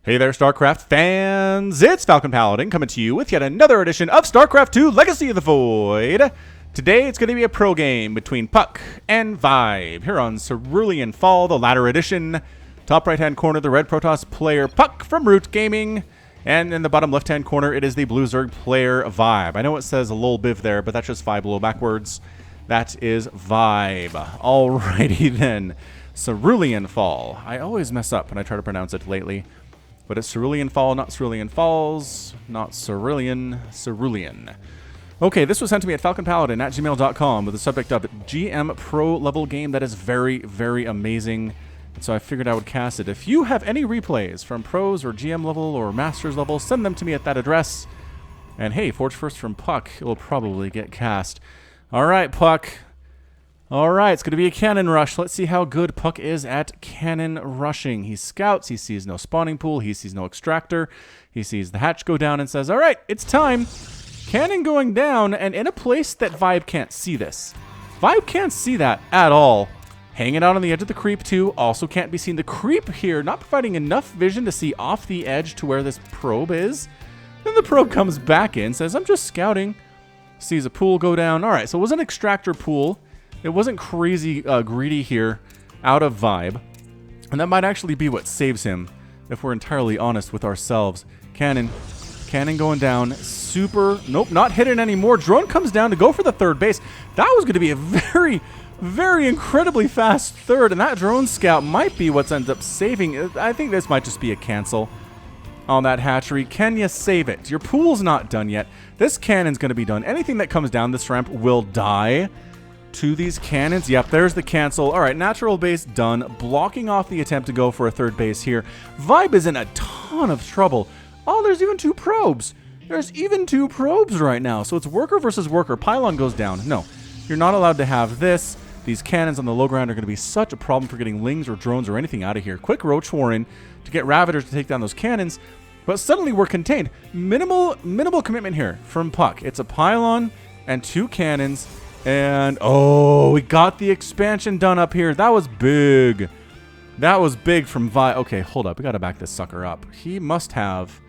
Hey there, StarCraft fans! It's Falcon Paladin coming to you with yet another edition of StarCraft 2 Legacy of the Void. Today it's going to be a pro game between puCK and ViBE here on Cerulean Fall, the latter edition. Top right-hand corner, the red Protoss player puCK from Root Gaming. And in the bottom left-hand corner, it is the blue Zerg player ViBE. I know it says a lol biv there, but that's just ViBE below backwards. That is ViBE. Alrighty then. Cerulean Fall. I always mess up when I try to pronounce it lately. But it's Cerulean Fall, not Cerulean Falls, not Cerulean, Cerulean. Okay, this was sent to me at falconpaladin@gmail.com with the subject of GM Pro level game that is very, very amazing. So I figured I would cast it. If you have any replays from pros or GM level or masters level, send them to me at that address. And hey, Forge First from puCK, it will probably get cast. All right, puCK. All right, it's going to be a cannon rush. Let's see how good puCK is at cannon rushing. He scouts. He sees no spawning pool. He sees no extractor. He sees the hatch go down and says, all right, it's time. Cannon going down, and in a place that ViBE can't see this. ViBE can't see that at all. Hanging out on the edge of the creep, too. Also can't be seen. The creep here not providing enough vision to see off the edge to where this probe is. Then the probe comes back in, says, I'm just scouting. Sees a pool go down. All right, so it was an extractor pool. It wasn't crazy greedy here out of ViBE. And that might actually be what saves him, if we're entirely honest with ourselves. Cannon going down. Super. Nope, not hidden anymore. Drone comes down to go for the third base. That was going to be a very, very incredibly fast third. And that drone scout might be what ends up saving. I think this might just be a cancel on that hatchery. Can you save it? Your pool's not done yet. This cannon's going to be done. Anything that comes down this ramp will die. To these cannons. Yep, there's the cancel. All right, natural base done. Blocking off the attempt to go for a third base here. ViBE is in a ton of trouble. Oh, there's even two probes. There's even two probes right now. So it's worker versus worker. Pylon goes down. No, you're not allowed to have this. These cannons on the low ground are going to be such a problem for getting lings or drones or anything out of here. Quick Roach Warren to get Ravagers to take down those cannons. But suddenly we're contained. Minimal commitment here from puCK. It's a pylon and two cannons. And, oh, we got the expansion done up here. That was big. That was big from ViBE. Okay, hold up. We got to back this sucker up. He must have...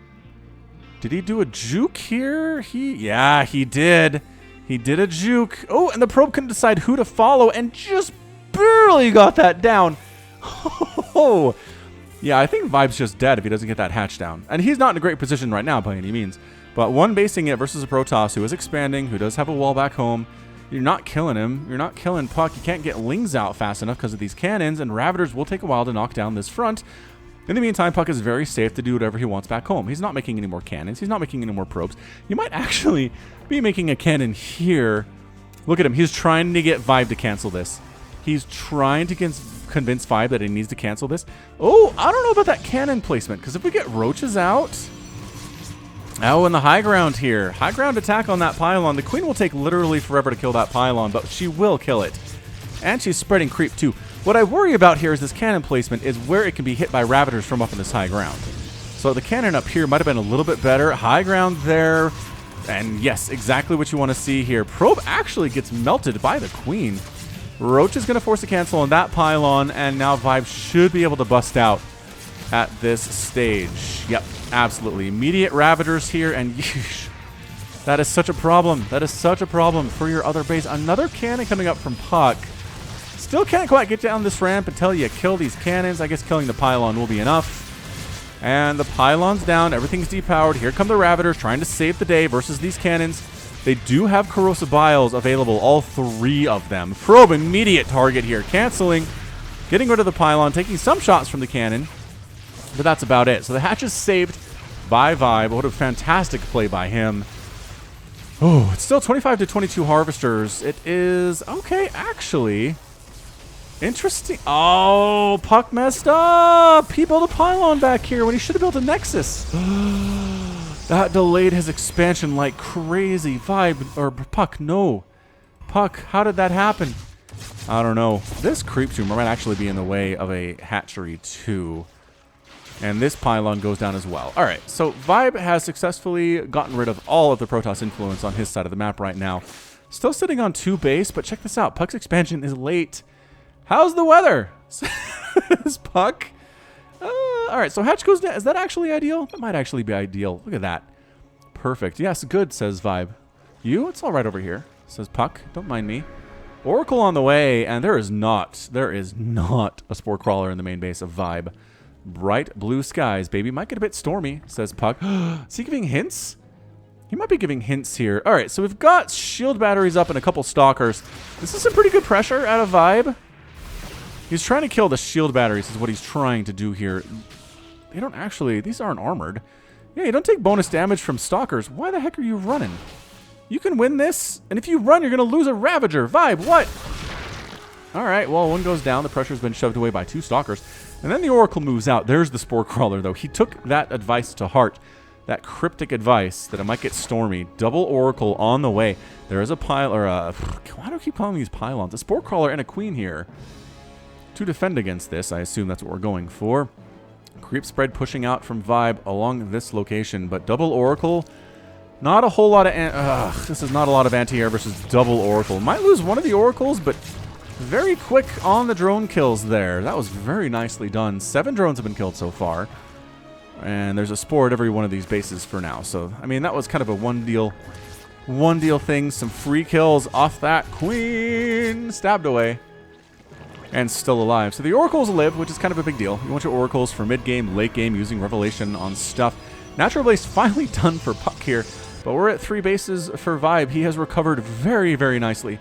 Did he do a juke here? Yeah, he did. He did a juke. Oh, and the probe couldn't decide who to follow and just barely got that down. Oh, yeah, I think ViBE's just dead if he doesn't get that hatch down. And he's not in a great position right now by any means. But one basing it versus a Protoss who is expanding, who does have a wall back home. You're not killing him. You're not killing puCK. You can't get lings out fast enough because of these cannons, and Ravagers will take a while to knock down this front. In the meantime, puCK is very safe to do whatever he wants back home. He's not making any more cannons. He's not making any more probes. You might actually be making a cannon here. Look at him. He's trying to get ViBE to cancel this. He's trying to convince ViBE that he needs to cancel this. Oh, I don't know about that cannon placement, because if we get roaches out... Oh, and the high ground here. High ground attack on that pylon. The queen will take literally forever to kill that pylon, but she will kill it. And she's spreading creep too. What I worry about here is this cannon placement is where it can be hit by Ravagers from up in this high ground. So the cannon up here might have been a little bit better. High ground there. And yes, exactly what you want to see here. Probe actually gets melted by the queen. Roach is going to force a cancel on that pylon, and now ViBE should be able to bust out at this stage. Yep, absolutely. Immediate Ravagers here, and yeesh, that is such a problem. That is such a problem for your other base. Another cannon coming up from puCK. Still can't quite get down this ramp until you kill these cannons. I guess killing the pylon will be enough. And the pylon's down. Everything's depowered. Here come the Ravagers trying to save the day versus these cannons. They do have Corrosive Biles available, all three of them. Probe, immediate target here. Canceling, getting rid of the pylon, taking some shots from the cannon. But that's about it. So the hatch is saved by ViBE. What a fantastic play by him. Oh, it's still 25 to 22 harvesters. It is... Okay, actually... Interesting. Oh, puCK messed up. He built a pylon back here when he should have built a Nexus. That delayed his expansion like crazy. ViBE, or puCK, no. puCK, how did that happen? I don't know. This creep tumor might actually be in the way of a hatchery too. And this pylon goes down as well. All right, so ViBE has successfully gotten rid of all of the Protoss influence on his side of the map right now. Still sitting on 2 base, but check this out. puCK's expansion is late. How's the weather? Is puCK All right, so hatch goes down. Is that actually ideal? That might actually be ideal. Look at that. Perfect. Yes, good, says ViBE. You? It's all right over here, says puCK. Don't mind me. Oracle on the way, and there is not a Spore Crawler in the main base of ViBE. Bright blue skies, baby. Might get a bit stormy, says puCK. Is he giving hints? He might be giving hints here. All right, so we've got shield batteries up and a couple stalkers. This is some pretty good pressure out of ViBE. He's trying to kill the shield batteries is what he's trying to do here. They don't actually, these aren't armored. Yeah, you don't take bonus damage from stalkers. Why the heck are you running? You can win this, and if you run, you're going to lose a Ravager. ViBE, what? All right, well, one goes down. The pressure's been shoved away by 2 stalkers. And then the Oracle moves out. There's the Spore Crawler, though. He took that advice to heart. That cryptic advice that it might get stormy. Double Oracle on the way. There is a pile, or a... Why do I keep calling these pylons? A Spore Crawler and a Queen here. To defend against this, I assume that's what we're going for. Creep spread pushing out from ViBE along this location. But double Oracle... Not a whole lot of... this is not a lot of anti-air versus double Oracle. Might lose one of the Oracles, but very quick on the drone kills there. That was very nicely done. 7 drones have been killed so far. And there's a Spore at every one of these bases for now. So, I mean, that was kind of a one deal thing. Some free kills off that Queen. Stabbed away. And still alive. So the Oracles live, which is kind of a big deal. You want your Oracles for mid-game, late-game, using Revelation on stuff. Natural Blaze finally done for puCK here. But we're at 3 bases for ViBE. He has recovered very, very nicely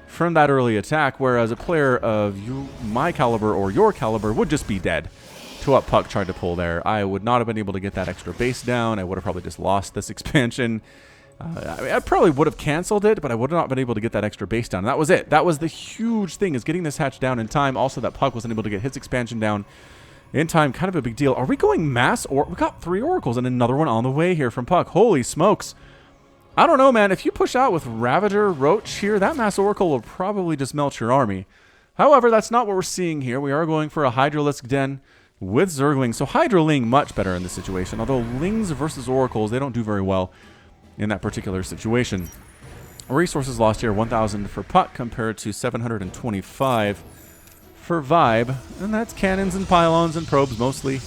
from that early attack, whereas a player of my caliber or your caliber would just be dead to what puCK tried to pull there. I would not have been able to get that extra base down. I would have probably just lost this expansion. I probably would have canceled it, but I would not have been able to get that extra base down. And that was it. That was the huge thing, is getting this hatch down in time. Also, that puCK wasn't able to get his expansion down in time. Kind of a big deal. Are we going mass? Or we got 3 Oracles and another one on the way here from puCK. Holy smokes. I don't know, man. If you push out with Ravager, Roach here, that mass Oracle will probably just melt your army. However, that's not what we're seeing here. We are going for a Hydralisk Den with Zergling. So Hydraling much better in this situation. Although Lings versus Oracles, they don't do very well in that particular situation. Resources lost here, 1,000 for puCK compared to 725 for ViBE. And that's cannons and pylons and probes mostly.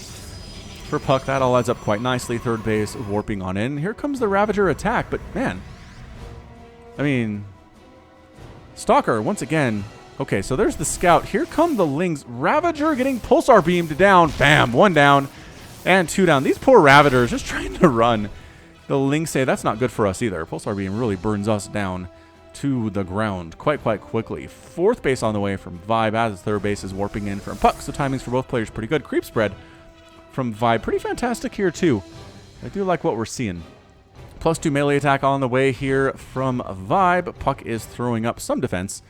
For puCK, that all adds up quite nicely. 3rd base warping on in. Here comes the Ravager attack, but man, I mean, Stalker once again. Okay, so there's the Scout. Here come the Lings. Ravager getting Pulsar beamed down. Bam, 1 down and 2 down. These poor Ravagers just trying to run. The Lings say that's not good for us either. Pulsar beam really burns us down to the ground quite quickly. 4th base on the way from ViBE as 3rd base is warping in from puCK. So timings for both players pretty good. Creep spread from ViBE, pretty fantastic here too. I do like what we're seeing. +2 melee attack on the way here from ViBE. puCK is throwing up some defense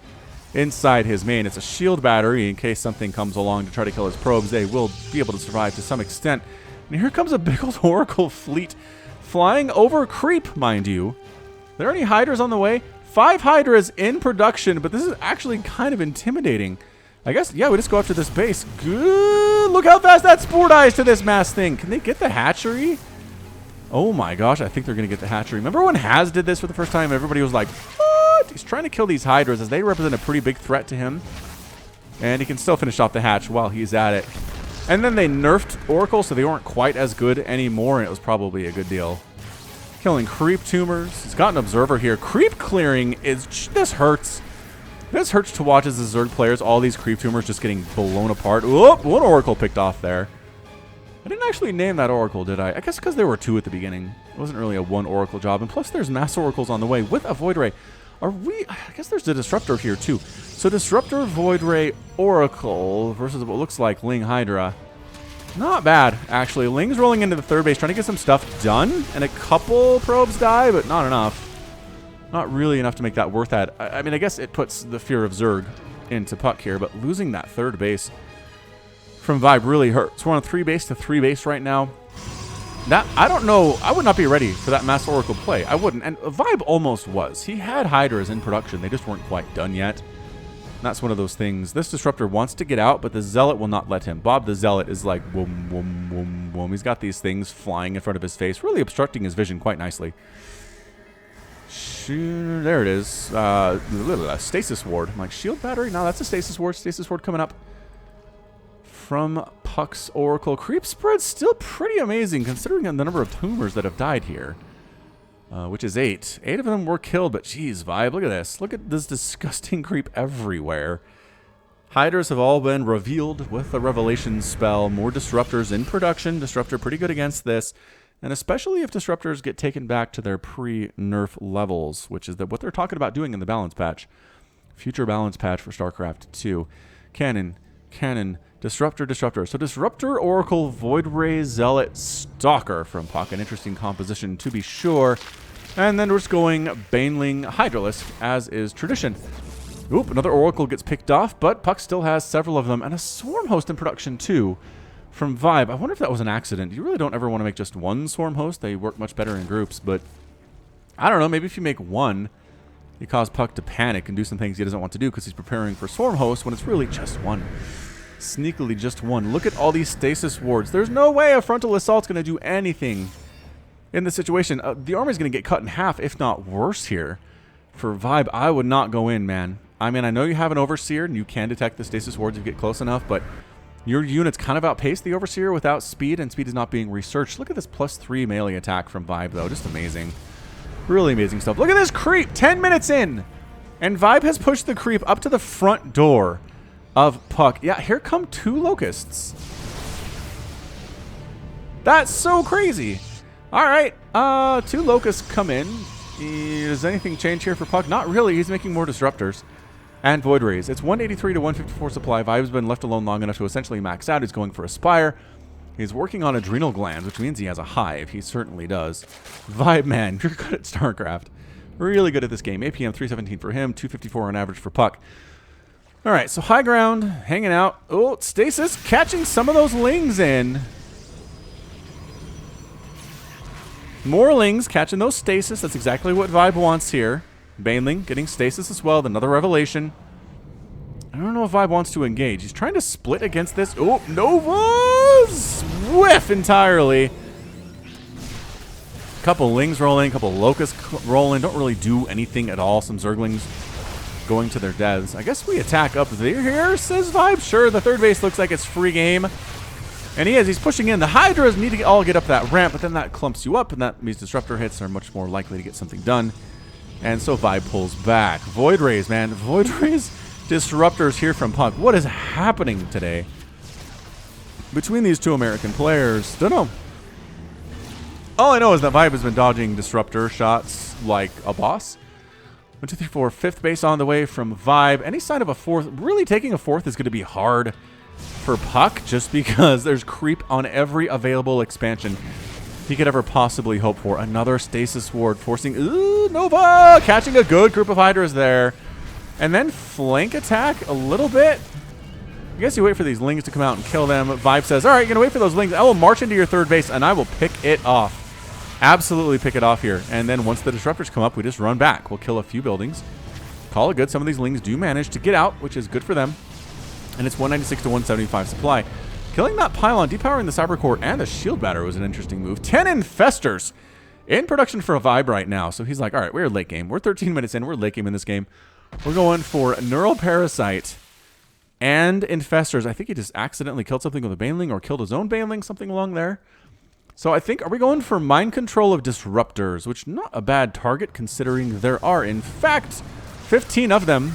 inside his main. It's a shield battery in case something comes along to try to kill his probes. They will be able to survive to some extent. And here comes a big old Oracle fleet flying over creep, mind you. Are there any Hydras on the way? 5 Hydras in production, but this is actually kind of intimidating. I guess, yeah, we just go after this base. Good. Look how fast that Spore dies to this mass thing. Can they get the hatchery? Oh my gosh, I think they're going to get the hatchery. Remember when Haz did this for the first time? Everybody was like, what? He's trying to kill these Hydras as they represent a pretty big threat to him. And he can still finish off the hatch while he's at it. And then they nerfed Oracle, so they weren't quite as good anymore, and it was probably a good deal. Killing creep tumors. He's got an observer here. Creep clearing is... This hurts. This hurts to watch as the Zerg players, all these creep tumors just getting blown apart. Whoop, 1 Oracle picked off there. I didn't actually name that Oracle, did I? I guess because there were 2 at the beginning. It wasn't really a 1 Oracle job. And plus there's mass Oracles on the way with a Void Ray. Are we... I guess there's a Disruptor here too. So Disruptor, Void Ray, Oracle versus what looks like Ling Hydra. Not bad, actually. Ling's rolling into the 3rd base, trying to get some stuff done. And a couple probes die, but not enough. Not really enough to make that worth that. I mean, I guess it puts the fear of Zerg into puCK here, but losing that 3rd base from ViBE really hurts. We're on 3 base to 3 base right now. That, I don't know. I would not be ready for that Mass Oracle play. I wouldn't. And ViBE almost was. He had Hydras in production. They just weren't quite done yet. And that's one of those things. This Disruptor wants to get out, but the Zealot will not let him. Bob the Zealot is like, boom, boom, boom, boom. He's got these things flying in front of his face, really obstructing his vision quite nicely. There it is. Stasis Ward. I'm like, shield battery? No, that's a Stasis Ward. Stasis Ward coming up from puCK's Oracle. Creep spread's still pretty amazing considering the number of tumors that have died here. Which is 8. 8 of them were killed, but geez, ViBE, look at this. Look at this disgusting creep everywhere. Hydras have all been revealed with the Revelation spell. More Disruptors in production. Disruptor pretty good against this. And especially if Disruptors get taken back to their pre-nerf levels, which is what they're talking about doing in the balance patch. Future balance patch for StarCraft 2. Cannon, Disruptor. So Disruptor, Oracle, Void Ray, Zealot, Stalker from puCK. An interesting composition to be sure. And then we're just going Baneling, Hydralisk, as is tradition. Oop, another Oracle gets picked off, but puCK still has several of them. And a Swarm Host in production too from ViBE. I wonder if that was an accident. You really don't ever want to make just one Swarm Host. They work much better in groups, but I don't know. Maybe if you make one, you cause puCK to panic and do some things he doesn't want to do because he's preparing for Swarm Host when it's really just one. Sneakily just one. Look at all these stasis wards. There's no way a frontal assault's going to do anything in this situation. The army's going to get cut in half, if not worse here. For ViBE, I would not go in, man. I mean, I know you have an Overseer and you can detect the stasis wards if you get close enough, but your units kind of outpace the Overseer without speed, and speed is not being researched. Look at this +3 melee attack from ViBE, though. Just amazing. Really amazing stuff. Look at this creep! 10 minutes in! And ViBE has pushed the creep up to the front door of puCK. Yeah, here come 2 locusts. That's so crazy. All right, 2 locusts come in. Does anything change here for puCK? Not really. He's making more Disruptors and Void Rays. It's 183 to 154 supply. ViBE's been left alone long enough to essentially max out. He's going for a Spire. He's working on adrenal glands, which means he has a hive. He certainly does. ViBE, man, you're good at StarCraft. Really good at this game. APM 317 for him, 254 on average for puCK. All right, so high ground, hanging out. Oh, Stasis catching some of those Lings in. More Lings catching those Stasis. That's exactly what ViBE wants here. Baneling getting Stasis as well. Another Revelation. I don't know if ViBE wants to engage. He's trying to split against this. Oh, Nova's whiff entirely. Couple Lings rolling, couple Locusts rolling. Don't really do anything at all. Some Zerglings going to their deaths. I guess we attack up there here, says ViBE. Sure, the third base looks like it's free game. And he is. He's pushing in. The Hydras need to all get up that ramp, but then that clumps you up, and that means Disruptor hits are much more likely to get something done. And so ViBE pulls back. Void Rays, man. Void Rays, Disruptors here from puCK. What is happening today between these 2 American players? Don't know. All I know is that ViBE has been dodging Disruptor shots like a boss. 1, 2, 3, 4. 5th base on the way from ViBE. Any sign of a 4th? Really taking a 4th is going to be hard for puCK, just because there's creep on every available expansion he could ever possibly hope for. Another Stasis Ward forcing... Ooh, Nova! Catching a good group of Hydras there. And then flank attack a little bit. I guess you wait for these Lings to come out and kill them. ViBE says, all right, you're going to wait for those Lings. I will march into your 3rd base, and I will pick it off. Absolutely pick it off here. And then once the Disruptors come up, we just run back. We'll kill a few buildings. Call it good. Some of these Lings do manage to get out, which is good for them. And it's 196 to 175 supply. Killing that pylon, depowering the Cyber Core and the Shield Batter was an interesting move. 10 Infestors in production for a ViBE right now. So he's like, all right, we're late game. We're 13 minutes in. We're late game in this game. We're going for Neural Parasite and Infestors. I think he just accidentally killed something with a Baneling or killed his own Baneling, something along there. So I think, are we going for Mind Control of Disruptors, which not a bad target considering there are, in fact, 15 of them.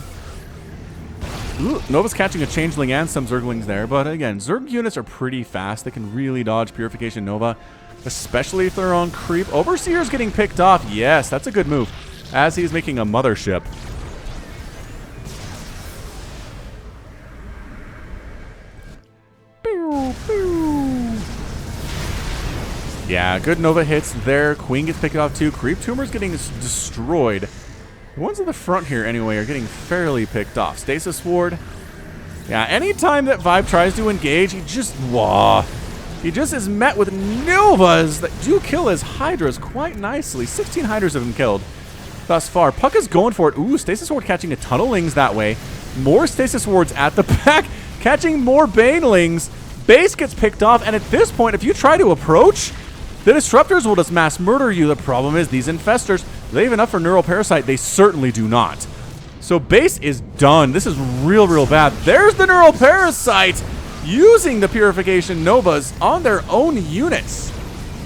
Ooh, Nova's catching a Changeling and some Zerglings there, but again, Zerg units are pretty fast. They can really dodge Purification Nova, especially if they're on creep. Overseer's getting picked off. Yes, that's a good move, as he's making a mothership. Pew, pew. Yeah, good Nova hits there. Queen gets picked off too. Creep Tumor's getting destroyed. The ones in the front here, anyway, are getting fairly picked off. Stasis Ward. Yeah, anytime that ViBE tries to engage, he just is met with Novas that do kill his Hydras quite nicely. 16 Hydras have been killed thus far. puCK is going for it. Ooh, Stasis Ward catching a ton of Lings that way. More Stasis Wards at the back, catching more Banelings. Base gets picked off, and at this point, if you try to approach, the Disruptors will just mass murder you. The problem is these Infestors, they have enough for Neural Parasite? They certainly do not. So base is done. This is real, real bad. There's the Neural Parasite. using the Purification Novas on their own units.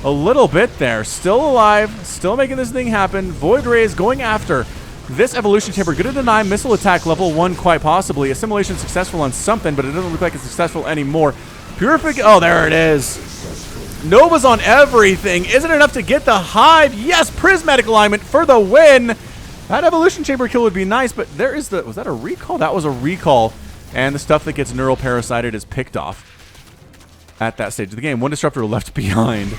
A little bit there. Still alive. Still making this thing happen. Void Rays going after this Evolution Chamber. Gonna deny missile attack level 1 quite possibly. Assimilation successful on something, but it doesn't look like it's successful anymore. Purification. Oh, there it is. Nova's on everything. Is it enough to get the Hive? Yes, Prismatic Alignment for the win. That Evolution Chamber kill would be nice, but there is the... Was that a recall? That was a recall. And the stuff that gets neural parasited is picked off at that stage of the game. One Disruptor left behind.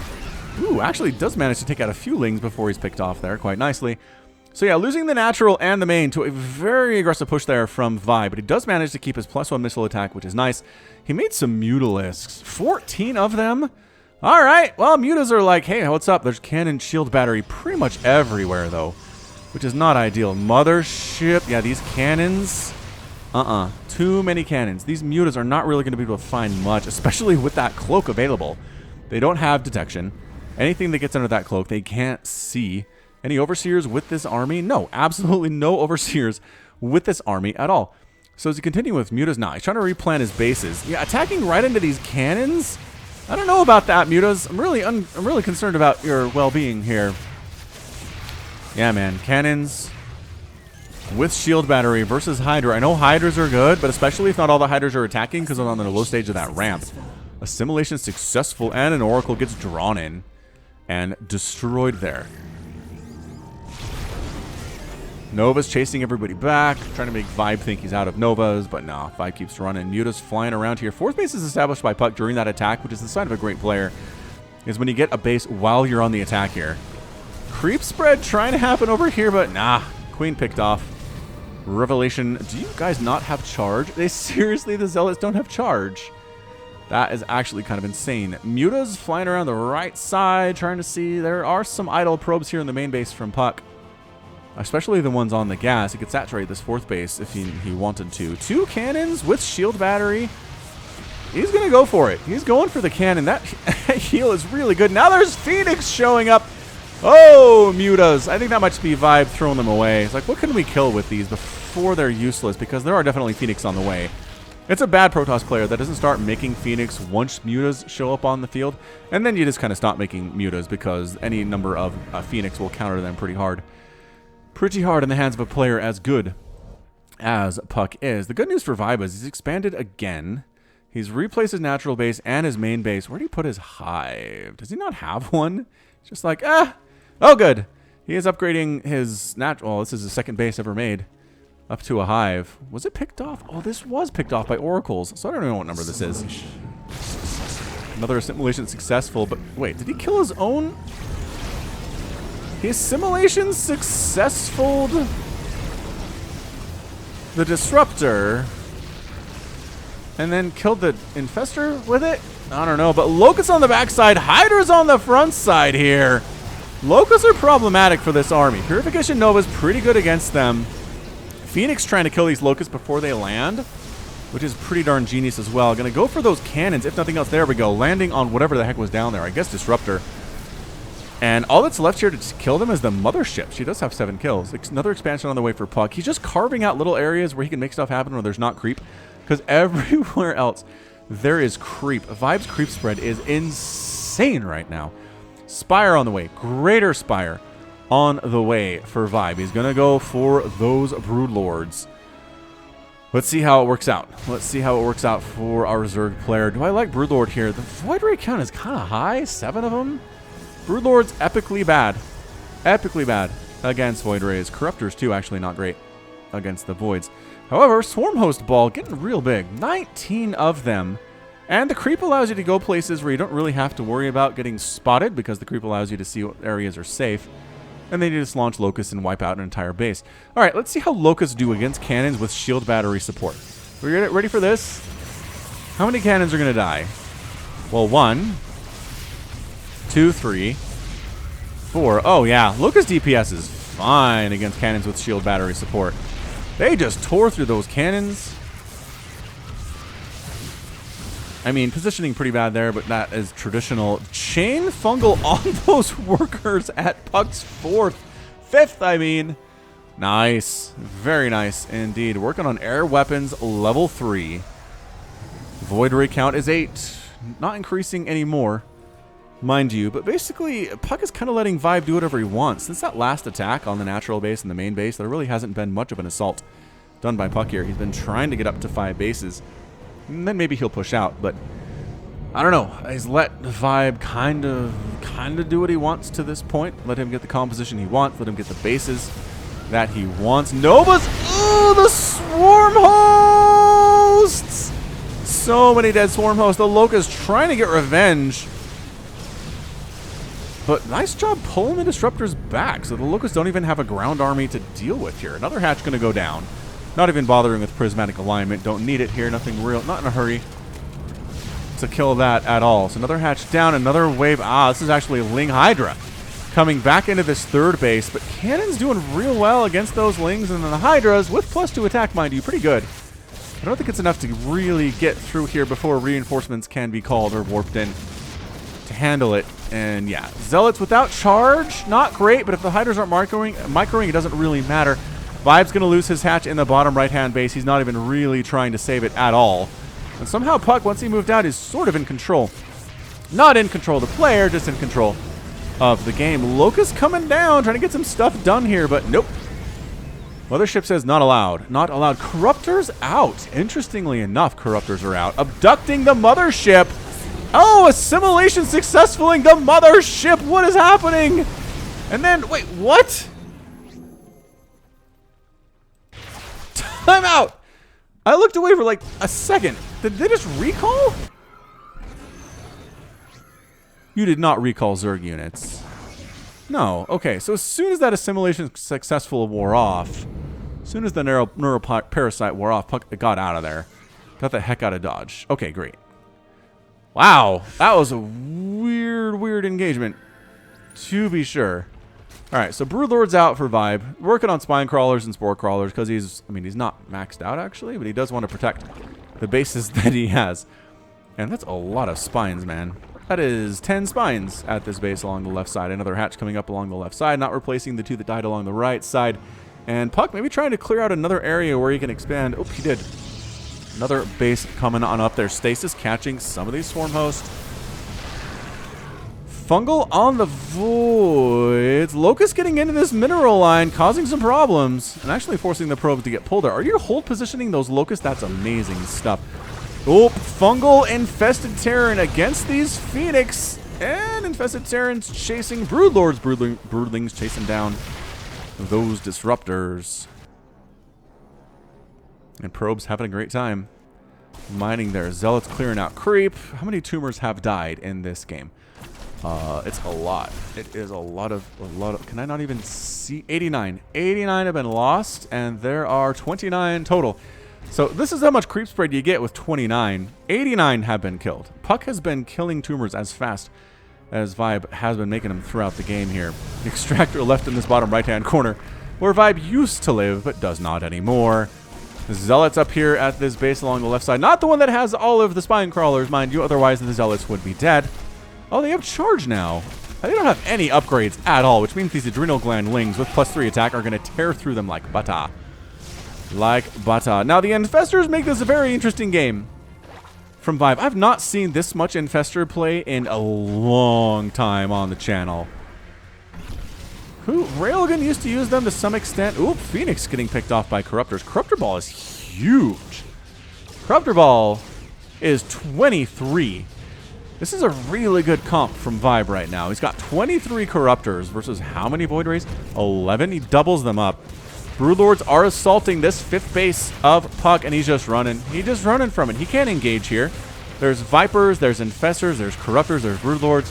Ooh, actually does manage to take out a few Lings before he's picked off there quite nicely. So yeah, losing the natural and the main to a very aggressive push there from ViBE, but he does manage to keep his +1 missile attack, which is nice. He made some Mutalisks. 14 of them. All right, well, Mutas are like, hey, what's up? There's cannon shield battery pretty much everywhere, though, which is not ideal. Mothership, yeah, these cannons, too many cannons. These Mutas are not really going to be able to find much, especially with that cloak available. They don't have detection. Anything that gets under that cloak, they can't see. Any Overseers with this army? No, absolutely no Overseers with this army at all. So as he continues with Mutas, now he's trying to replan his bases. Yeah, attacking right into these cannons? I don't know about that, Mutas. I'm really concerned about your well-being here. Yeah, man. Cannons with shield battery versus Hydra. I know Hydras are good, but especially if not all the Hydras are attacking because they're on the low stage of that ramp. Assimilation successful, and an Oracle gets drawn in and destroyed there. Nova's chasing everybody back, trying to make ViBE think he's out of Novas, but no, ViBE keeps running. Muta's flying around here. Fourth base is established by puCK during that attack, which is the sign of a great player, is when you get a base while you're on the attack here. Creep spread trying to happen over here, but nah, Queen picked off. Revelation, do you guys not have charge? They seriously, the Zealots don't have charge. That is actually kind of insane. Muta's flying around the right side, trying to see. There are some idle probes here in the main base from puCK. Especially the ones on the gas. He could saturate this fourth base if he wanted to. 2 cannons with shield battery. He's going to go for it. He's going for the cannon. That heal is really good. Now there's Phoenix showing up. Oh, Mutas. I think that might be ViBE throwing them away. It's like, what can we kill with these before they're useless? Because there are definitely Phoenix on the way. It's a bad Protoss player that doesn't start making Phoenix once Mutas show up on the field. And then you just kind of stop making Mutas because any number of Phoenix will counter them pretty hard. Pretty hard in the hands of a player as good as puCK is. The good news for ViBE is he's expanded again. He's replaced his natural base and his main base. Where did he put his Hive? Does he not have one? It's just like, oh, good. He is upgrading his natural. Oh, this is the second base ever made up to a Hive. Was it picked off? Oh, this was picked off by Oracles. So I don't know what number this is. Another assimilation successful. But wait, did he kill his own? His assimilation successful. The Disruptor. And then killed the Infestor with it? I don't know, but Locusts on the backside, Hydra's on the front side here. Locusts are problematic for this army. Purification Nova's pretty good against them. Phoenix trying to kill these Locusts before they land, which is pretty darn genius as well. Gonna go for those cannons, if nothing else. There we go, landing on whatever the heck was down there. I guess Disruptor. And all that's left here to kill them is the Mothership. She does have 7 kills. Another expansion on the way for puCK. He's just carving out little areas where he can make stuff happen where there's not creep. Because everywhere else, there is creep. ViBE's creep spread is insane right now. Spire on the way. Greater Spire on the way for ViBE. He's going to go for those Broodlords. Let's see how it works out. Let's see how it works out for our Zerg player. Do I like Broodlord here? The Void Ray count is kind of high. 7 of them. Broodlord's epically bad. Epically bad against Void Rays. Corruptors, too, actually not great against the Voids. However, Swarm Host Ball getting real big. 19 of them. And the creep allows you to go places where you don't really have to worry about getting spotted because the creep allows you to see what areas are safe. And then you just launch Locusts and wipe out an entire base. All right, let's see how Locusts do against cannons with shield battery support. We ready for this? How many cannons are going to die? Well, 1, 2, 3, 4. Oh, yeah. Locust DPS is fine against cannons with shield battery support. They just tore through those cannons. I mean, positioning pretty bad there, but that is traditional. Chain fungal on those workers at puCK's 5th, I mean. Nice. Very nice indeed. Working on air weapons level 3. Void Ray count is 8. Not increasing anymore, mind you. But basically, puCK is kind of letting ViBE do whatever he wants. Since that last attack on the natural base and the main base, there really hasn't been much of an assault done by puCK here. He's been trying to get up to 5 bases. And then maybe he'll push out, but I don't know. He's let ViBE kind of do what he wants to this point. Let him get the composition he wants. Let him get the bases that he wants. Nova's... Oh, the Swarm Hosts! So many dead Swarm Hosts. The Locust trying to get revenge. But nice job pulling the Disruptors back, so the Locusts don't even have a ground army to deal with here. Another hatch going to go down. Not even bothering with Prismatic Alignment. Don't need it here. Nothing real. Not in a hurry to kill that at all. So another hatch down. Another wave. Ah, this is actually Ling Hydra coming back into this third base. But Cannon's doing real well against those Lings. And then the Hydras, with +2 attack, mind you, pretty good. I don't think it's enough to really get through here before reinforcements can be called or warped in to handle it. And yeah, Zealots without charge, not great. But if the Hydras aren't microing, it doesn't really matter. ViBE's going to lose his hatch in the bottom right-hand base. He's not even really trying to save it at all. And somehow puCK, once he moved out, is sort of in control. Not in control of the player, just in control of the game. Locust coming down, trying to get some stuff done here, but nope. Mothership says not allowed. Not allowed. Corruptors out. Interestingly enough, Corruptors are out. Abducting the Mothership. Oh, assimilation successfuling the Mothership. What is happening? And then, wait, what? Time out! I looked away for like a second. Did they just recall? You did not recall Zerg units. No. Okay, so as soon as that assimilation successful wore off, as soon as the neuroparasite wore off, puCK got out of there. Got the heck out of Dodge. Okay, great. Wow. That was a weird engagement, to be sure. Alright, so Broodlord's out for ViBE. Working on Spine Crawlers and Spore Crawlers because he's not maxed out actually, but he does want to protect the bases that he has. And that's a lot of spines, man. That is 10 spines at this base along the left side. Another hatch coming up along the left side, not replacing the 2 that died along the right side. And puCK maybe trying to clear out another area where he can expand. Oh, he did. Another base coming on up there. Stasis catching some of these Swarm Hosts. Fungal on the Voids. Locust getting into this mineral line, causing some problems, and actually forcing the probes to get pulled there. Are you hold positioning those Locusts? That's amazing stuff. Oh, Fungal Infested Terran against these Phoenix. And Infested Terrans chasing Broodlords. Broodlings chasing down those Disruptors. And probes having a great time mining there. Zealots clearing out creep. How many tumors have died in this game? It's a lot. It is a lot of, can I not even see? 89. 89 have been lost, and there are 29 total. So this is how much creep spread you get with 29. 89 have been killed. puCK has been killing tumors as fast as ViBE has been making them throughout the game here. Extractor left in this bottom right-hand corner, where ViBE used to live, but does not anymore. Zealots up here at this base along the left side. Not the one that has all of the Spine Crawlers, mind you, otherwise the Zealots would be dead. Oh, they have charge now. They don't have any upgrades at all, which means these Adrenal Gland Lings with +3 attack are going to tear through them like butter. Like butter. Now, the Infestors make this a very interesting game from ViBE. I've not seen this much Infestor play in a long time on the channel. Railgun used to use them to some extent. Oop, Phoenix getting picked off by Corruptors. Corruptor Ball is huge. Corruptor Ball is 23. This is a really good comp from ViBE right now. He's got 23 Corruptors versus how many Void Rays? 11. He doubles them up. Broodlords are assaulting this 5th base of puCK, and he's just running. He's just running from it. He can't engage here. There's Vipers, there's Infestors, there's Corruptors, there's Broodlords.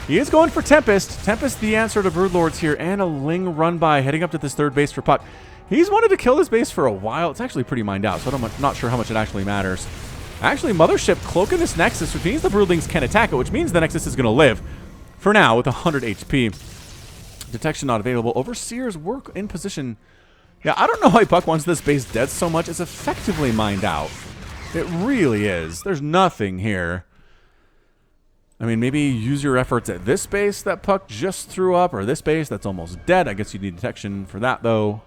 He is going for Tempest. Tempest the answer to Broodlords here, and a Ling run by heading up to this 3rd base for puCK. He's wanted to kill this base for a while. It's actually pretty mined out, so I'm not sure how much it actually matters. Actually, Mothership cloaking this Nexus, which means the Broodlings can attack it, which means the Nexus is going to live for now with 100 HP. Detection not available. Overseers work in position. Yeah, I don't know why puCK wants this base dead so much. It's effectively mined out. It really is. There's nothing here. I mean, maybe use your efforts at this base that puCK just threw up, or this base that's almost dead. I guess you need detection for that, though.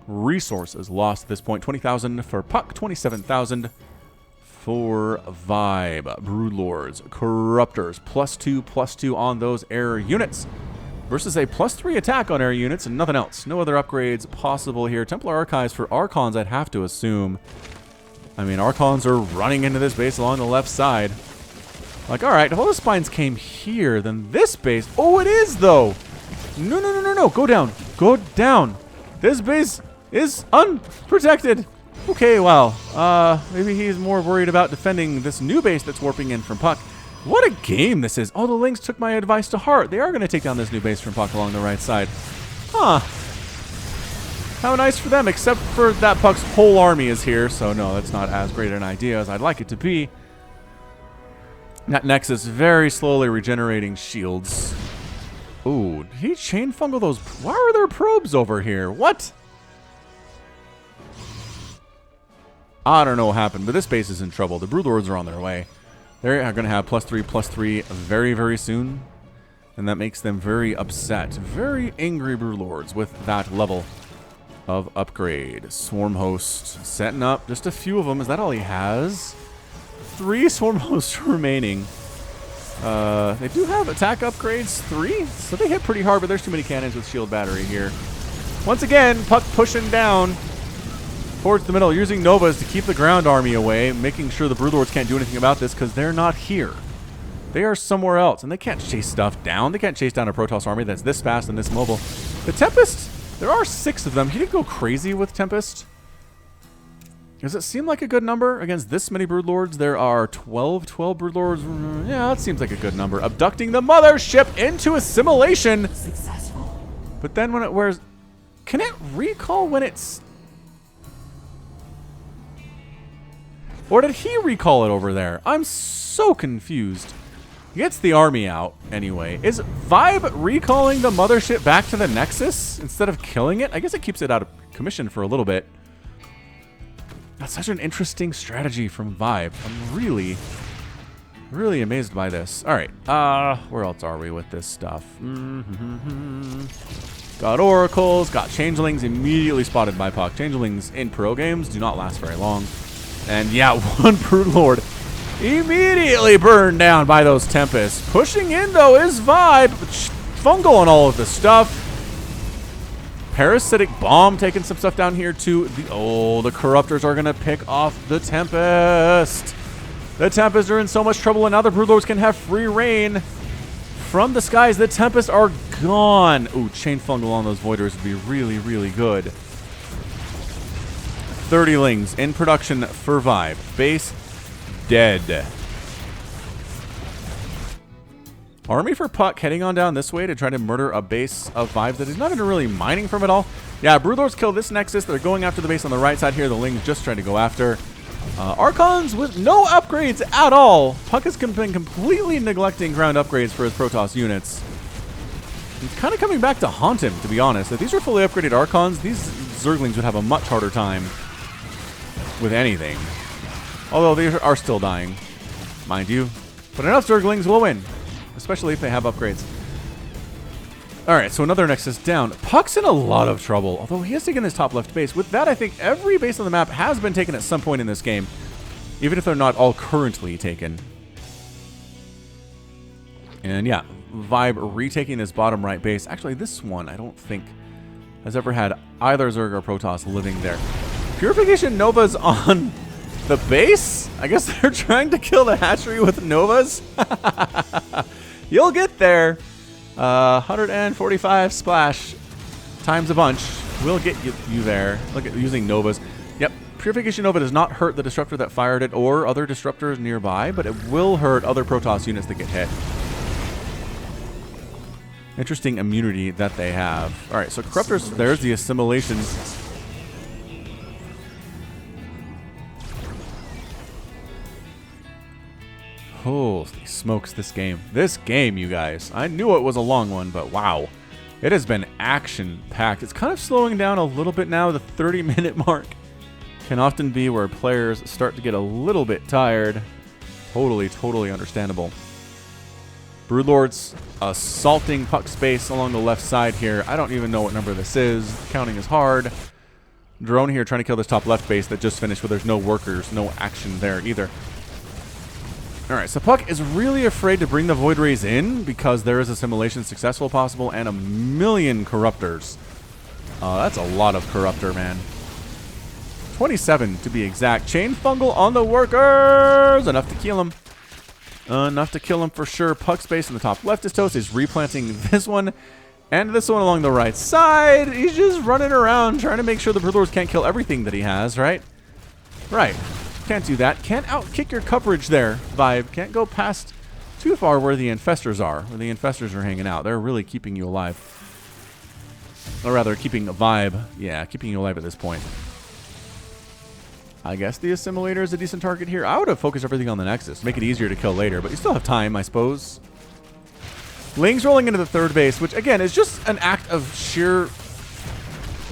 Resources lost at this point. 20,000 for puCK, 27,000 for ViBE. Broodlords, Corruptors, +2/+2 on those air units. Versus a +3 attack on air units and nothing else. No other upgrades possible here. Templar Archives for Archons, I'd have to assume. I mean, Archons are running into this base along the left side. Like, alright, if all the spines came here, then this base... Oh, it is, though! No, no, no, no, no. Go down. Go down. This base is unprotected. Okay, well, maybe he's more worried about defending this new base that's warping in from puCK. What a game this is. All the Lings took my advice to heart. They are going to take down this new base from puCK along the right side. Huh. How nice for them, except for that puCK's whole army is here. So no, that's not as great an idea as I'd like it to be. That Nexus very slowly regenerating shields. Ooh, did he chain fungal those? Why are there probes over here? What? I don't know what happened, but this base is in trouble. The Broodlords are on their way. They are going to have +3/+3 very, very soon. And that makes them very upset. Very angry Broodlords with that level of upgrade. Swarm Host setting up. Just a few of them. Is that all he has? 3 Swarm Hosts remaining. They do have attack upgrades, 3. So they hit pretty hard, but there's too many cannons with shield battery here. Once again, puCK pushing down towards the middle, using Novas to keep the ground army away, making sure the Broodlords can't do anything about this because they're not here. They are somewhere else, and they can't chase stuff down. They can't chase down a Protoss army that's this fast and this mobile. The Tempest, there are 6 of them. He didn't go crazy with Tempest. Does it seem like a good number against this many Broodlords? There are 12 Broodlords. Yeah, that seems like a good number. Abducting the mothership into assimilation. Successful. But then when it wears... Can it recall when it's... Or did he recall it over there? I'm so confused. He gets the army out anyway. Is ViBE recalling the mothership back to the Nexus instead of killing it? I guess it keeps it out of commission for a little bit. That's such an interesting strategy from ViBE. I'm really amazed by this. All right, where else are we with this stuff? Got oracles, got changelings immediately spotted by puCK. Changelings in pro games do not last very long. And yeah, one Broodlord immediately burned down by those Tempests. Pushing in though is ViBE. Fungal on all of this stuff. Parasitic Bomb taking some stuff down here too. The Corruptors are going to pick off the Tempest. The Tempests are in so much trouble, and now the Broodlords can have free reign from the skies. The Tempests are gone. Ooh, Chain Fungal on those Voiders would be really, really good. 30 Lings in production for ViBE. Base dead. Army for puCK heading on down this way to try to murder a base of ViBE that is not even really mining from it all. Yeah, Broodlords kill this Nexus. They're going after the base on the right side here. The Lings just trying to go after. Archons with no upgrades at all. puCK has been completely neglecting ground upgrades for his Protoss units. It's kind of coming back to haunt him, to be honest. If these were fully upgraded Archons, these Zerglings would have a much harder time with anything. Although they are still dying, mind you. But enough Zerglings will win, especially if they have upgrades. Alright, so another Nexus down. puCK's in a lot of trouble, although he has taken his top left base. With that, I think every base on the map has been taken at some point in this game, even if they're not all currently taken. And yeah, ViBE retaking this bottom right base. Actually, this one I don't think has ever had either Zerg or Protoss living there. Purification Novas on the base? I guess they're trying to kill the hatchery with Novas. You'll get there. 145 splash times a bunch will get you there. Look at using Novas. Yep, Purification Nova does not hurt the disruptor that fired it or other disruptors nearby, but it will hurt other Protoss units that get hit. Interesting immunity that they have. All right, so Corruptors, there's the assimilation. Holy smokes, this game. This game, you guys. I knew it was a long one, but wow. It has been action-packed. It's kind of slowing down a little bit now. The 30-minute mark can often be where players start to get a little bit tired. Totally understandable. Broodlords assaulting puCK space along the left side here. I don't even know what number this is. Counting is hard. Drone here trying to kill this top left base that just finished where there's no workers, no action there either. Alright, so puCK is really afraid to bring the Void Rays in because there is assimilation successful possible and a million corruptors. That's a lot of corruptor, man. 27 to be exact. Chain fungal on the workers! Enough to kill him. Enough to kill him for sure. puCK space in the top left is toast. He's replanting this one and this one along the right side. He's just running around trying to make sure the Broodlords can't kill everything that he has, right? Right. Can't do that. Can't outkick your coverage there, ViBE. Can't go past too far where the infestors are. Where the infestors are hanging out. They're really keeping you alive. Or rather, keeping a ViBE. Yeah, keeping you alive at this point. I guess the assimilator is a decent target here. I would have focused everything on the Nexus. Make it easier to kill later, but you still have time, I suppose. Ling's rolling into the third base, which, again, is just an act of sheer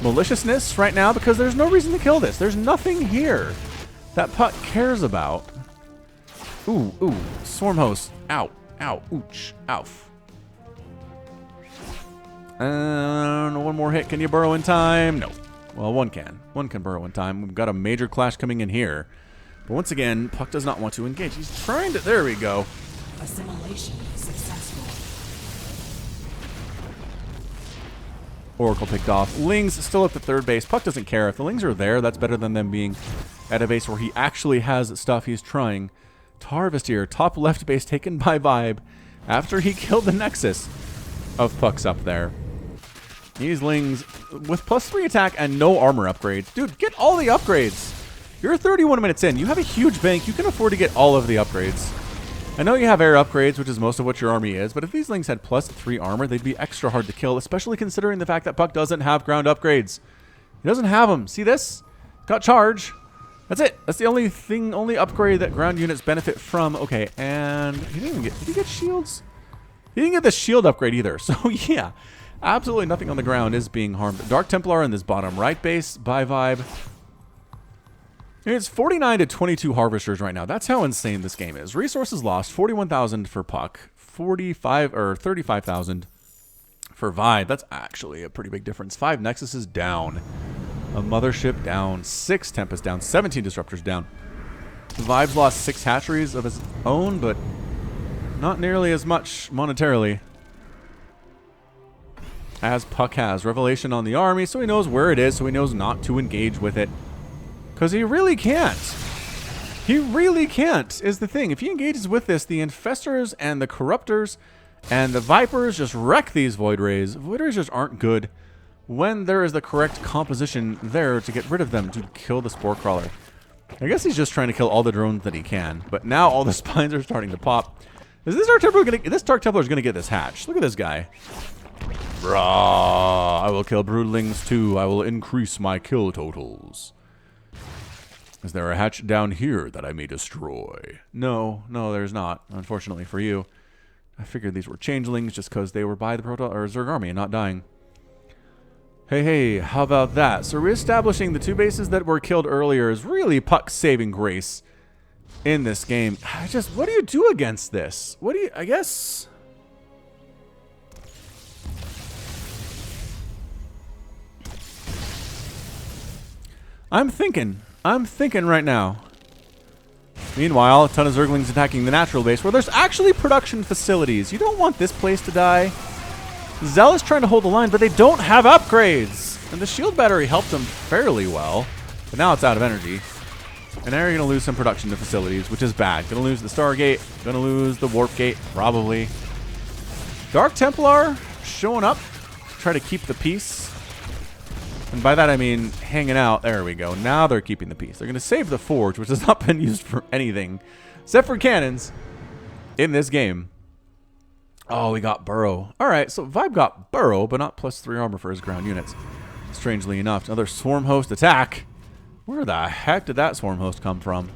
maliciousness right now because there's no reason to kill this. There's nothing here that puCK cares about. Ooh, ooh. Swarm host. Ow. Ow. Ooch. Ouf. One more hit. Can you burrow in time? No. Well, one can. One can burrow in time. We've got a major clash coming in here. But once again, puCK does not want to engage. He's trying to... There we go. Assimilation successful. Oracle picked off. Ling's still at the third base. puCK doesn't care. If the Lings are there, that's better than them being at a base where he actually has stuff he's trying to harvest here. Top left base taken by ViBE after he killed the Nexus of puCK's up there. These Lings with +3 attack and no armor upgrades. Dude, get all the upgrades. You're 31 minutes in. You have a huge bank. You can afford to get all of the upgrades. I know you have air upgrades, which is most of what your army is, but if these Lings had +3 armor, they'd be extra hard to kill, especially considering the fact that puCK doesn't have ground upgrades. He doesn't have them. See this? Got charge. That's it. That's the only upgrade that ground units benefit from. Okay, and he didn't even get... Did he get shields? He didn't get the shield upgrade either. So, yeah. Absolutely nothing on the ground is being harmed. Dark Templar in this bottom right base by ViBE. It's 49 to 22 harvesters right now. That's how insane this game is. Resources lost, 41,000 for puCK, 35,000 for ViBE. That's actually a pretty big difference. 5 Nexuses down. A Mothership down. 6 Tempest down. 17 Disruptors down. ViBE's lost 6 hatcheries of his own, but not nearly as much monetarily as puCK has. Revelation on the army, so he knows where it is, so he knows not to engage with it. Because he really can't. He really can't, is the thing. If he engages with this, the Infestors and the Corruptors and the Vipers just wreck these Void Rays. Void Rays just aren't good when there is the correct composition there to get rid of them, to kill the Spore Crawler. I guess he's just trying to kill all the drones that he can. But now all the spines are starting to pop. Is this Dark Templar gonna... This Dark Templar is going to get this hatch. Look at this guy. Brah, I will kill broodlings too. I will increase my kill totals. Is there a hatch down here that I may destroy? No, there's not, unfortunately for you. I figured these were changelings just because they were by the Zerg army and not dying. Hey, how about that? So reestablishing the 2 bases that were killed earlier is really puCK's saving grace in this game. What do you do against this? I guess... I'm thinking right now. Meanwhile, a ton of Zerglings attacking the natural base where there's actually production facilities. You don't want this place to die. Zell is trying to hold the line, but they don't have upgrades. And the shield battery helped them fairly well, but now it's out of energy. And now you're going to lose some production to facilities, which is bad. Going to lose the Stargate, going to lose the Warp Gate, probably. Dark Templar showing up to try to keep the peace. And by that I mean hanging out. There we go. Now they're keeping the peace. They're going to save the Forge, which has not been used for anything except for cannons in this game. Oh, we got Burrow. All right, so ViBE got Burrow, but not +3 armor for his ground units. Strangely enough, another Swarm Host attack. Where the heck did that Swarm Host come from?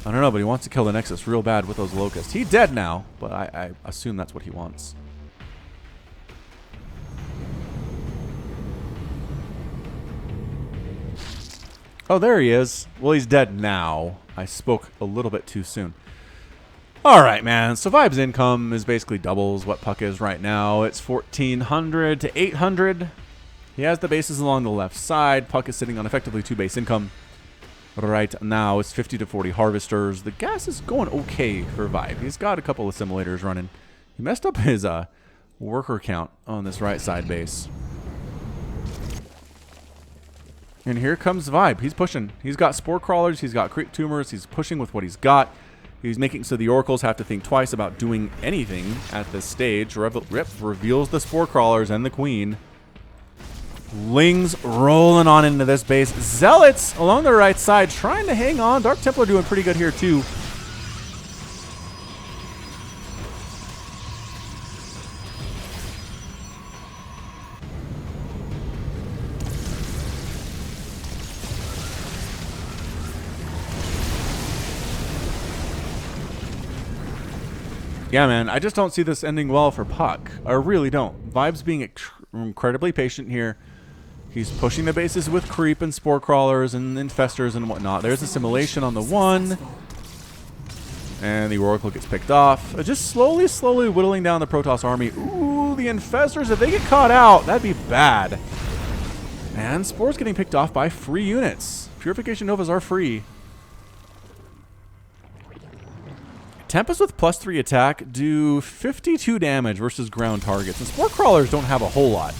I don't know, but he wants to kill the Nexus real bad with those Locusts. He's dead now, but I assume that's what he wants. Oh, there he is. Well, he's dead now. I spoke a little bit too soon. All right, man. So ViBE's income is basically doubles what puCK is right now. It's 1,400 to 800. He has the bases along the left side. puCK is sitting on effectively 2 base income. right now. It's 50 to 40 harvesters. The gas is going okay for ViBE. He's got a couple of simulators running. He messed up his worker count on this right side base. And here comes ViBE. He's pushing. He's got spore crawlers. He's got creep tumors. He's pushing with what he's got. He's making so the oracles have to think twice about doing anything at this stage. Rip reveals the spore crawlers and the queen. Lings rolling on into this base. Zealots along the right side trying to hang on. Dark Templar doing pretty good here too. Yeah, man, I just don't see this ending well for puCK. I really don't. ViBE's being incredibly patient here. He's pushing the bases with creep and spore crawlers and infestors and whatnot. There's a simulation on the one. And the oracle gets picked off. Just slowly whittling down the Protoss army. Ooh, the infestors, if they get caught out, that'd be bad. And Spore's getting picked off by free units. Purification Novas are free. Tempest with +3 attack do 52 damage versus ground targets. And Spore Crawlers don't have a whole lot.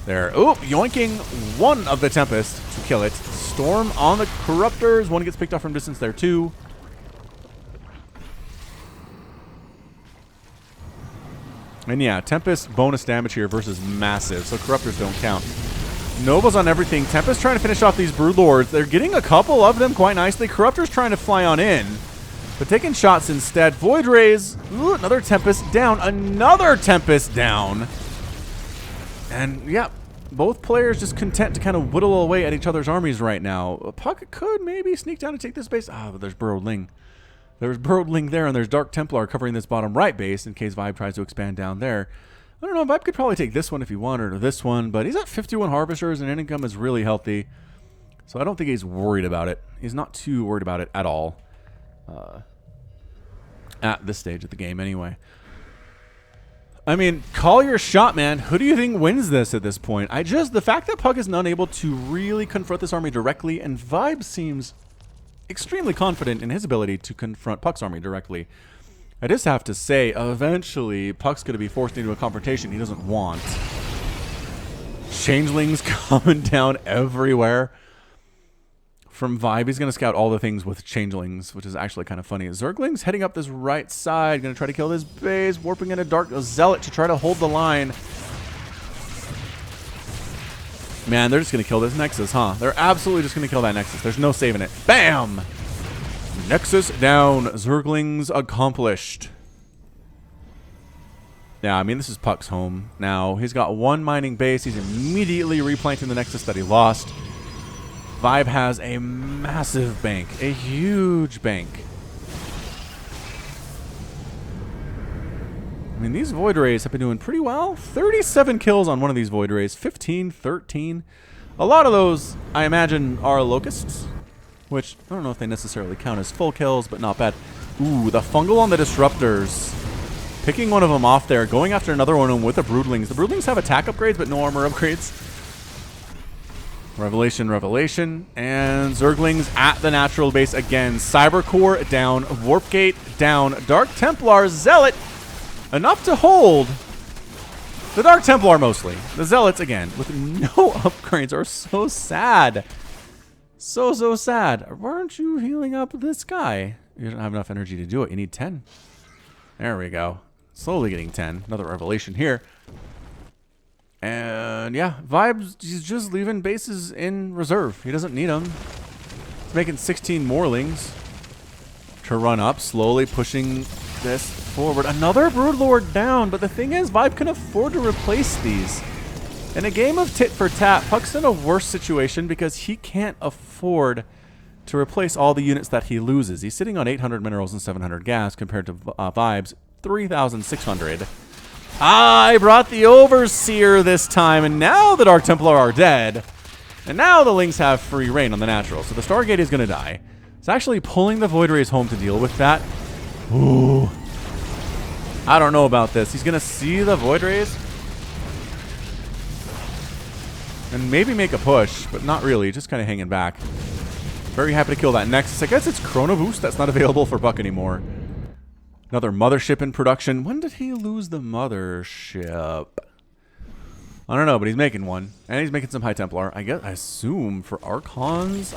They're, yoinking one of the Tempest to kill it. Storm on the Corruptors. One gets picked off from distance there too. And yeah, Tempest bonus damage here versus massive, so Corruptors don't count. Novas on everything. Tempest trying to finish off these Broodlords. They're getting a couple of them quite nicely. Corruptors trying to fly on in, but taking shots instead. Void Rays. Ooh, another Tempest down. Another Tempest down. And yeah, both players just content to kind of whittle away at each other's armies right now. puCK could maybe sneak down and take this base. Ah, but there's Burrowed Ling. There's Burrowed Ling there, and there's Dark Templar covering this bottom right base in case ViBE tries to expand down there. I don't know, ViBE could probably take this one if he wanted, or this one, but he's at 51 Harvesters, and income is really healthy. So I don't think he's worried about it. He's not too worried about it at all. At this stage of the game, anyway. I mean, call your shot, man. Who do you think wins this at this point? The fact that puCK is not able to really confront this army directly, and ViBE seems extremely confident in his ability to confront puCK's army directly. I just have to say, eventually, puCK's going to be forced into a confrontation he doesn't want. Changelings coming down everywhere. From ViBE, he's going to scout all the things with Changelings, which is actually kind of funny. Zerglings heading up this right side, going to try to kill this base, warping in a Dark Zealot to try to hold the line. Man, they're just going to kill this Nexus, huh? They're absolutely just going to kill that Nexus. There's no saving it. Bam! Nexus down. Zerglings accomplished. Yeah, I mean, this is puCK's home now. He's got one mining base. He's immediately replanting the Nexus that he lost. ViBE has a massive bank, a huge bank. I mean, these Void Rays have been doing pretty well. 37 kills on one of these Void Rays, 15, 13. A lot of those, I imagine, are Locusts, which I don't know if they necessarily count as full kills, but not bad. Ooh, the Fungal on the Disruptors. Picking one of them off there, going after another one with the Broodlings. The Broodlings have attack upgrades, but no armor upgrades. Revelation, and Zerglings at the natural base again. Cybercore down, Warpgate down, Dark Templar, Zealot, enough to hold. The Dark Templar mostly. The Zealots, again, with no upgrades, are so sad. So sad. Why aren't you healing up this guy? You don't have enough energy to do it. You need 10. There we go. Slowly getting 10. Another Revelation here. And yeah, ViBE's just leaving bases in reserve. He doesn't need them. He's making 16 Morlings to run up, slowly pushing this forward. Another Broodlord down, but the thing is, ViBE can afford to replace these. In a game of tit for tat, puCK's in a worse situation because he can't afford to replace all the units that he loses. He's sitting on 800 minerals and 700 gas compared to ViBE's 3,600. I brought the Overseer this time, and now the Dark Templar are dead. And now the Lings have free reign on the natural, so the Stargate is going to die. It's actually pulling the Void Rays home to deal with that. Ooh. I don't know about this. He's going to see the Void Rays and maybe make a push, but not really. Just kind of hanging back. Very happy to kill that Nexus. I guess it's Chrono Boost that's not available for puCK anymore. Another mothership in production. When did he lose the mothership? I don't know, but he's making one. And he's making some High Templar. I assume for Archons.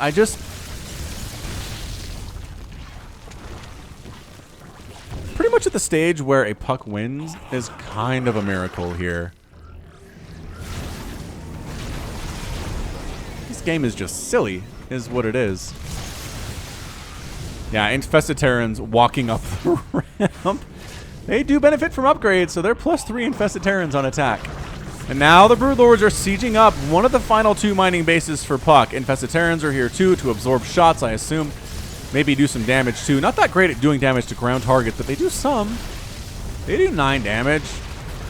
Pretty much at the stage where a puCK wins is kind of a miracle here. This game is just silly, is what it is. Yeah, Infested Terrans walking up the ramp. They do benefit from upgrades, so they're +3 Infested Terrans on attack. And now the Broodlords are sieging up one of the final 2 mining bases for puCK. Infested Terrans are here too to absorb shots, I assume. Maybe do some damage too. Not that great at doing damage to ground targets, but they do some. They do 9 damage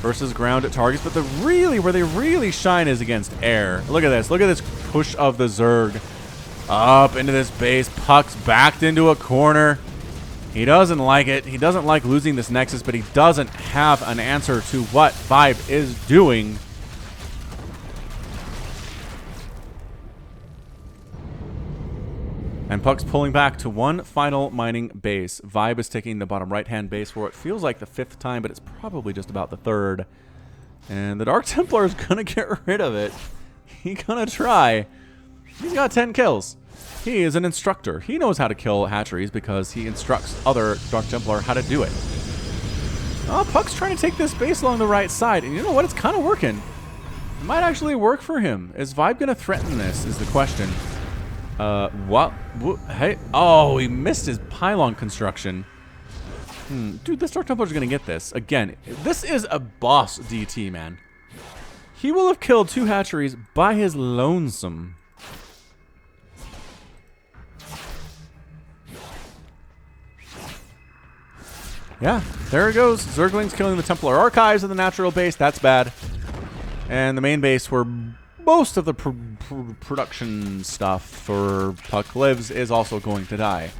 versus ground at targets, but where they really shine is against air. Look at this. Look at this push of the Zerg up into this base. puCK's backed into a corner. He doesn't like it. He doesn't like losing this Nexus, but he doesn't have an answer to what ViBE is doing. And puCK's pulling back to one final mining base. ViBE is taking the bottom right-hand base for what feels like the 5th time, but it's probably just about the 3rd. And the Dark Templar is going to get rid of it. He's going to try. He's got 10 kills. He is an instructor. He knows how to kill hatcheries because he instructs other Dark Templar how to do it. Oh, puCK's trying to take this base along the right side. And you know what? It's kind of working. It might actually work for him. Is ViBE going to threaten this is the question. What? Hey. Oh, he missed his pylon construction. Dude, this Dark Templar is going to get this. Again, this is a boss DT, man. He will have killed 2 hatcheries by his lonesome. Yeah, there it goes. Zerglings killing the Templar Archives of the natural base. That's bad. And the main base where most of the production stuff for puCK lives is also going to die.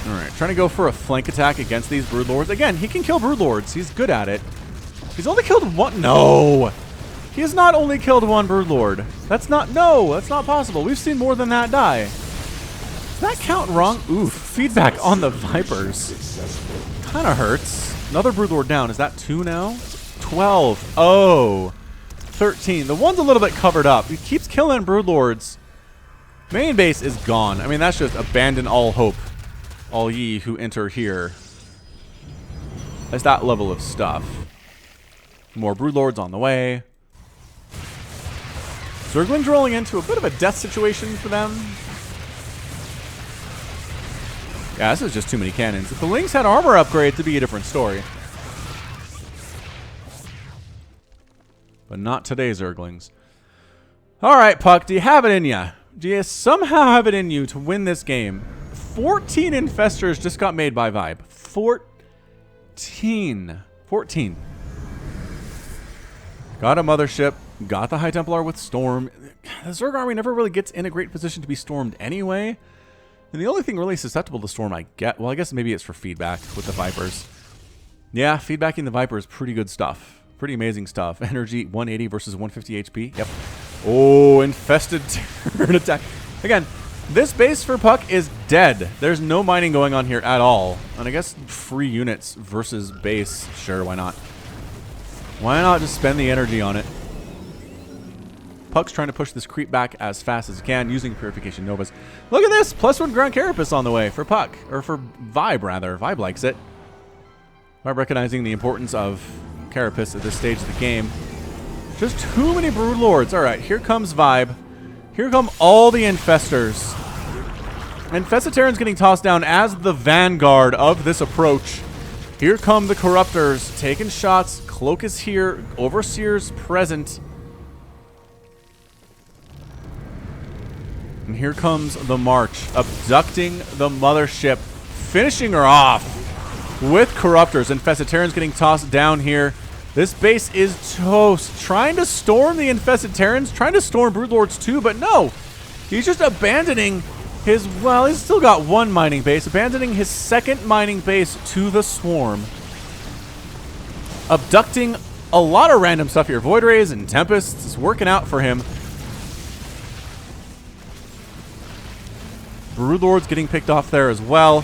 Alright, trying to go for a flank attack against these Broodlords. Again, he can kill Broodlords. He's good at it. He's only killed one. No! He has not only killed 1 Broodlord. That's not. No, that's not possible. We've seen more than that die. Does that count wrong? Oof. Feedback on the Vipers. Kind of hurts. Another Broodlord down. Is that 2 now? 12. Oh. 13. The one's a little bit covered up. He keeps killing Broodlords. Main base is gone. I mean, that's just abandon all hope. All ye who enter here. That's that level of stuff. More Broodlords on the way. Zerglings rolling into a bit of a death situation for them. Yeah, this is just too many cannons. If the Lynx had armor upgrade, it'd be a different story. But not today, Zerglings. Alright, puCK, do you have it in you? Do you somehow have it in you to win this game? 14 Infestors just got made by ViBE. 14. Got a mothership. Got the High Templar with Storm. The Zerg army never really gets in a great position to be stormed anyway. And the only thing really susceptible to storm I get, well, I guess maybe it's for feedback with the Vipers. Yeah, feedbacking the Viper is pretty good stuff. Pretty amazing stuff. Energy 180 versus 150 HP. Yep. Oh, Infested Terran attack. Again, this base for puCK is dead. There's no mining going on here at all. And I guess free units versus base. Sure, why not? Why not just spend the energy on it? puCK's trying to push this creep back as fast as he can using Purification Novas. Look at this! +1 Ground Carapace on the way for puCK. Or for ViBE, rather. ViBE likes it. ViBE recognizing the importance of Carapace at this stage of the game. Just too many Broodlords. Alright, here comes ViBE. Here come all the Infestors. Infested Terran's getting tossed down as the vanguard of this approach. Here come the Corruptors taking shots. Cloak is here. Overseer's present. And here comes the march, abducting the mothership, finishing her off with Corruptors. Infested Terrans getting tossed down here. This base is toast. Trying to storm the Infested Terrans, trying to storm Broodlords too, but no. He's just abandoning his, well, he's still got 1 mining base, abandoning his 2nd mining base to the Swarm. Abducting a lot of random stuff here. Void Rays and Tempests is working out for him. Broodlords getting picked off there as well.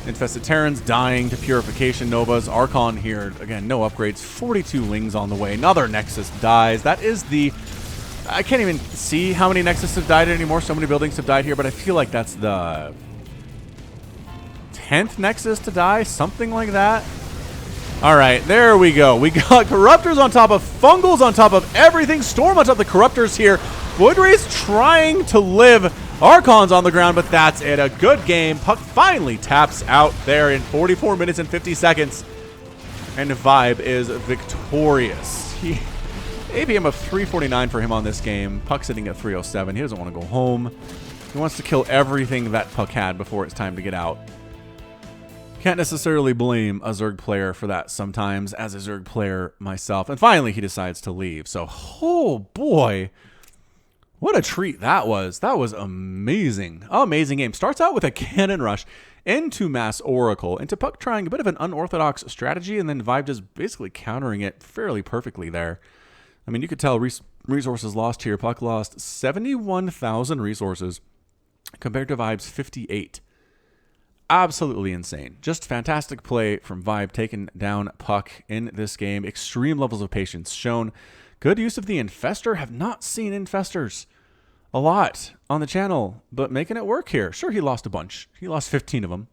Infested Terrans dying to Purification Novas. Archon here, again, no upgrades. 42 Lings on the way. Another Nexus dies. That is the... I can't even see how many Nexus have died anymore. So many buildings have died here, but I feel like that's the 10th Nexus to die. Something like that. All right, there we go. We got Corruptors on top of Fungals on top of everything. Storm on top of the Corruptors here. Void Rays trying to live. Archon's on the ground, but that's it. A good game. puCK finally taps out there in 44 minutes and 50 seconds. And ViBE is victorious. APM of 349 for him on this game. puCK sitting at 307. He doesn't want to go home. He wants to kill everything that puCK had before it's time to get out. Can't necessarily blame a Zerg player for that sometimes, as a Zerg player myself. And finally, he decides to leave. So, oh boy. What a treat that was. That was amazing. Amazing game. Starts out with a cannon rush into Mass Oracle, into puCK trying a bit of an unorthodox strategy, and then ViBE just basically countering it fairly perfectly there. I mean, you could tell resources lost here. puCK lost 71,000 resources compared to ViBE's 58. Absolutely insane. Just fantastic play from ViBE, taking down puCK in this game. Extreme levels of patience shown. Good use of the Infestor. Have not seen Infestors a lot on the channel, but making it work here. Sure, he lost a bunch. He lost 15 of them.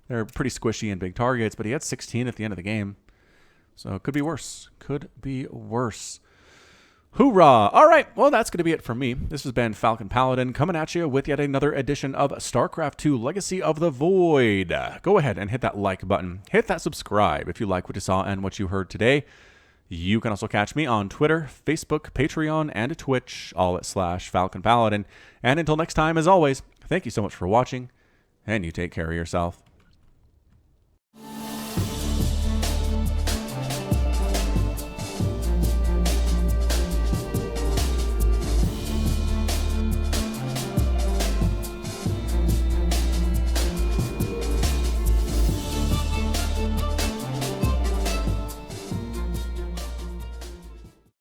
They're pretty squishy and big targets, but he had 16 at the end of the game. So it could be worse. Could be worse. Hoorah! All right, well, that's going to be it from me. This has been Falcon Paladin coming at you with yet another edition of StarCraft 2 Legacy of the Void. Go ahead and hit that like button. Hit that subscribe if you like what you saw and what you heard today. You can also catch me on Twitter, Facebook, Patreon, and Twitch, all at /Falcon Paladin. And until next time, as always, thank you so much for watching, and you take care of yourself.